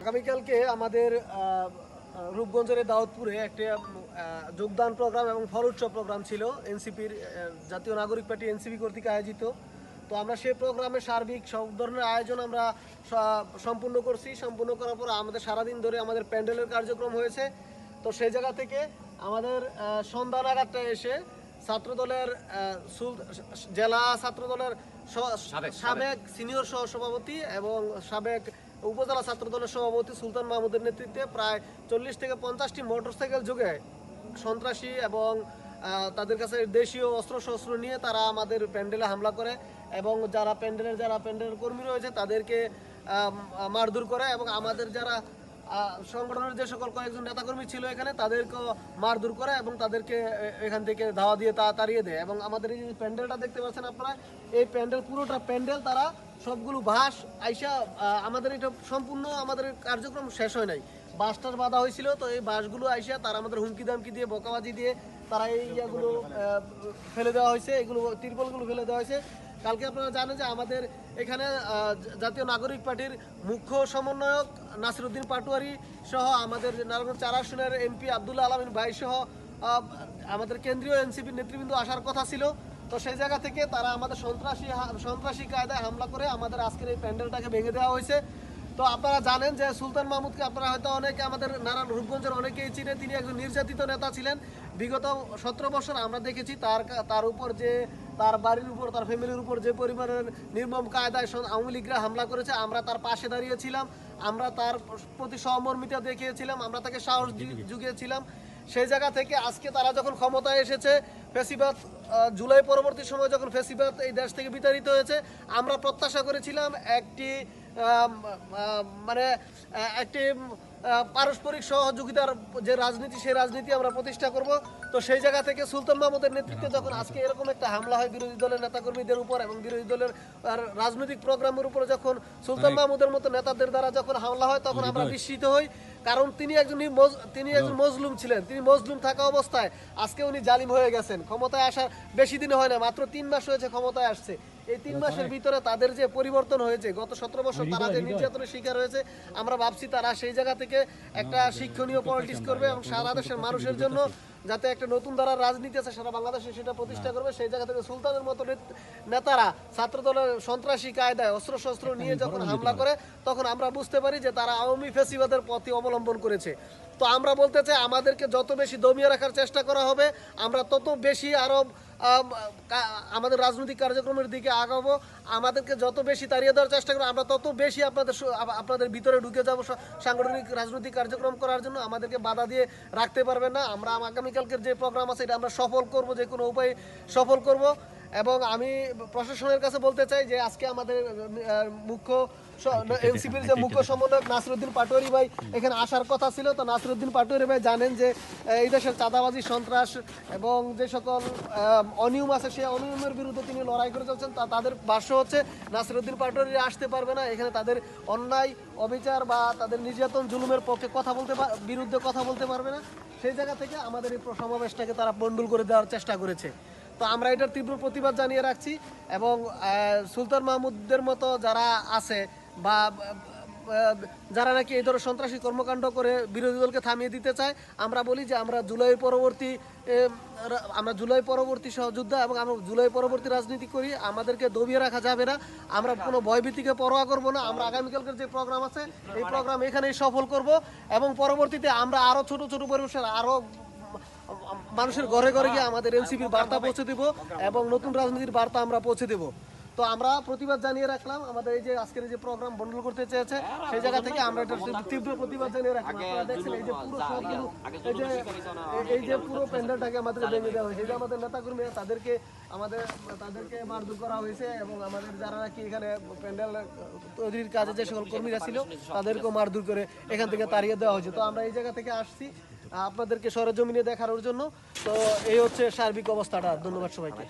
আগামীকালকে আমাদের রূপগঞ্জের দাউদপুরে একটা যোগদান প্রোগ্রাম এবং ফল উৎসব প্রোগ্রাম ছিল এনসিপির জাতীয় নাগরিক পার্টি এনসিপি কর্তৃক আয়োজিত। তো আমরা সেই প্রোগ্রামে সার্বিক সব ধরনের আয়োজন আমরা সম্পূর্ণ করছি। সম্পূর্ণ করার পর আমাদের সারাদিন ধরে আমাদের প্যান্ডেলের কার্যক্রম হয়েছে। তো সেই জায়গা থেকে আমাদের সন্ধ্যা নাগাদটা এসে ছাত্রদলের জেলা ছাত্রদলের সাবেক সিনিয়র সহ সভাপতি এবং সাবেক উপজেলা ছাত্রদলের সভাপতি সুলতান মাহমুদের নেতৃত্বে প্রায় 40 থেকে 50টি মোটরসাইকেল যোগে সন্ত্রাসী এবং তাদের কাছে দেশীয় অস্ত্রশস্ত্র নিয়ে তারা আমাদের প্যান্ডেলে হামলা করে এবং যারা প্যান্ডেলের কর্মী রয়েছে তাদেরকে মারধর করে এবং আমাদের যারা সংগঠনের যে সকল কয়েকজন নেতাকর্মী ছিল এখানে তাদেরকে মারধর করে এবং তাদেরকে এখান থেকে ধাওয়া দিয়ে তাড়িয়ে দেয়। এবং আমাদের এই প্যান্ডেলটা দেখতে পাচ্ছেন আপনারা, এই প্যান্ডেল পুরোটা প্যান্ডেল তারা সবগুলো বাঁশ আইসা আমাদের এটা সম্পূর্ণ আমাদের কার্যক্রম শেষ হয় নাই, বাঁশটার বাধা হয়েছিল। তো এই বাঁশগুলো আইসা তারা আমাদের হুমকি দামকি দিয়ে বকাবাজি দিয়ে তারা এই ইয়াগুলো ফেলে দেওয়া হয়েছে, এগুলো তিরপলগুলো ফেলে দেওয়া হয়েছে। কালকে আপনারা জানেন যে আমাদের এখানে জাতীয় নাগরিক পার্টির মুখ্য সমন্বয়ক নাসিরউদ্দিন পাটোয়ারি সহ আমাদের নারায়ণগঞ্জ 4 আসনের এমপি আব্দুল্লাহ আলমিন ভাই সহ আমাদের কেন্দ্রীয় এনসিপির নেতৃবৃন্দ আসার কথা ছিল। তো সেই জায়গা থেকে তারা আমাদের সন্ত্রাসী কায়দায় হামলা করে আমাদের আজকের এই প্যান্ডেলটাকে ভেঙে দেওয়া হয়েছে। তো আপনারা জানেন যে সুলতান মাহমুদকে আপনারা হয়তো অনেকে আমাদের রূপগঞ্জের অনেকেই চিনে, তিনি একজন নির্যাতিত নেতা ছিলেন। বিগত 17 বছর আমরা দেখেছি তার উপর যে তার বাড়ির উপর তার ফ্যামিলির উপর যে পরিবারের নির্মম কায়দায় আওয়ামী লীগরা হামলা করেছে, আমরা তার পাশে দাঁড়িয়েছিলাম, আমরা তার প্রতি সহমর্মিতা দেখিয়েছিলাম, আমরা তাকে সাহস জুগিয়েছিলাম। সেই জায়গা থেকে আজকে তারা যখন ক্ষমতায় এসেছে, ফ্যাসিবাদ জুলাই পরবর্তী সময় যখন ফ্যাসিবাদ এই দেশ থেকে বিতাড়িত হয়েছে, আমরা প্রত্যাশা করেছিলাম একটি পারস্পরিক সহযোগিতার যে রাজনীতি, সেই রাজনীতি আমরা প্রতিষ্ঠা করব। তো সেই জায়গা থেকে সুলতান মাহমুদের নেতৃত্বে যখন আজকে এরকম একটা হামলা হয় বিরোধী দলের নেতাকর্মীদের উপর এবং বিরোধী দলের রাজনৈতিক প্রোগ্রামের উপর যখন সুলতান মাহমুদের মতো নেতাদের দ্বারা যখন হামলা হয়, তখন আমরা বিস্মিত হই। কারণ তিনি একজন মজলুম ছিলেন। তিনি মজলুম থাকা অবস্থায় আজকে উনি জালিম হয়ে গেছেন। ক্ষমতায় আসার বেশি দিন হয় না, মাত্র 3 মাস হয়েছে ক্ষমতায় আসছে। এই 3 মাসের ভিতরে তাদের যে পরিবর্তন হয়েছে, গত 17 বছর তারা যে নির্যাতনের শিকার হয়েছে, আমরা ভাবছি তারা সেই জায়গা থেকে একটা শিক্ষণীয় পলিটিক্স করবে এবং সারা দেশের মানুষের জন্য যাতে একটা নতুন ধারার রাজনীতি আছে সারা বাংলাদেশে সেটা প্রতিষ্ঠা করবে। সেই জায়গা থেকে সুলতানের মতো নেতারা ছাত্রদলের সন্ত্রাসী কায়দায় অস্ত্রশস্ত্র নিয়ে যখন হামলা করে, তখন আমরা বুঝতে পারি যে তারা আওয়ামী ফ্যাসিবাদের পথে অবলম্বন করেছে। তো আমরা বলতে চাই, আমাদেরকে যত বেশি দমিয়ে রাখার চেষ্টা করা হবে, আমরা তত বেশি আরো আমাদের রাজনৈতিক কার্যক্রমের দিকে আগাবো। আমাদেরকে যত বেশি তাড়িয়ে দেওয়ার চেষ্টা করবো, আমরা তত বেশি আপনাদের ভিতরে ঢুকে যাবো সাংগঠনিক রাজনৈতিক কার্যক্রম করার জন্য। আমাদেরকে বাধা দিয়ে রাখতে পারবেন না। আমরা আগামীকালকের যে প্রোগ্রাম আছে এটা আমরা সফল করব, যে কোনো উপায়ে সফল করব। এবং আমি প্রশাসনের কাছে বলতে চাই যে আজকে আমাদের মুখ্য এনসিপির যে মুখ্য সমন্বয়ক নাসিরউদ্দিন পাটোয়ারি ভাই এখানে আসার কথা ছিল। তো নাসিরউদ্দিন পাটোয়ারি ভাই জানেন যে এই দেশের চাঁদাবাজি, সন্ত্রাস এবং যে সকল অনিয়ম আছে, সেই অনিয়মের বিরুদ্ধে তিনি লড়াই করে চলছেন। তাদের ভাষ্য হচ্ছে নাসিরউদ্দিন পাটোয়ারি আসতে পারবে না এখানে, তাদের অন্যায় অবিচার বা তাদের নির্যাতন জুলুমের পক্ষে বিরুদ্ধে কথা বলতে পারবে না। সেই জায়গা থেকে আমাদের এই সমাবেশটাকে তারা পন্ডুল করে দেওয়ার চেষ্টা করেছে। তো আমরা এটার তীব্র প্রতিবাদ জানিয়ে রাখছি এবং সুলতান মাহমুদের মতো যারা আছে বা যারা নাকি এই ধরনের সন্ত্রাসী কর্মকাণ্ড করে বিরোধী দলকে থামিয়ে দিতে চায়, আমরা বলি যে আমরা জুলাই পরবর্তী সহযোদ্ধা এবং আমরা জুলাই পরবর্তী রাজনীতি করি। আমাদেরকে দবিয়ে রাখা যাবে না। আমরা কোনো ভয়ভীতিকে পরোয়া করব না। আমরা আগামীকালকের যে প্রোগ্রাম আছে এই প্রোগ্রাম এখানেই সফল করব এবং পরবর্তীতে আমরা আরো ছোট ছোট পরিবেশের আরো মানুষের ঘরে ঘরে গিয়ে আমাদের এনসিপির বার্তা পৌঁছে দেব এবং নতুন রাজনীতির বার্তা আমরা পৌঁছে দেব। তো আমরা প্রতিবাদ জানিয়ে রাখলাম, আমাদের এই যে আজকের যে প্রোগ্রাম বন্ডল করতে চেয়েছে সেই জায়গা থেকে আমরা এটা তীব্র প্রতিবাদ জানিয়ে রাখলাম। আপনারা দেখছেন এই যে পুরো সবগুলো এই যে পুরো প্যান্ডেলটাকে আমাদের ভেঙে দেওয়া হয়েছে। এই যে আমাদের নেতাকর্মী তাদেরকে মারধর করা হয়েছে এবং আমাদের যারা নাকি এখানে প্যান্ডেল তৈরির কাজে যে সকল কর্মীরা ছিল তাদেরকেও মারধর করে এখান থেকে তাড়িয়ে দেওয়া হয়েছে। তো আমরা এই জায়গা থেকে আসছি আপনাদেরকে সরেজমিনে দেখানোর জন্য। তো এই হচ্ছে সার্বিক অবস্থাটা। ধন্যবাদ সবাইকে।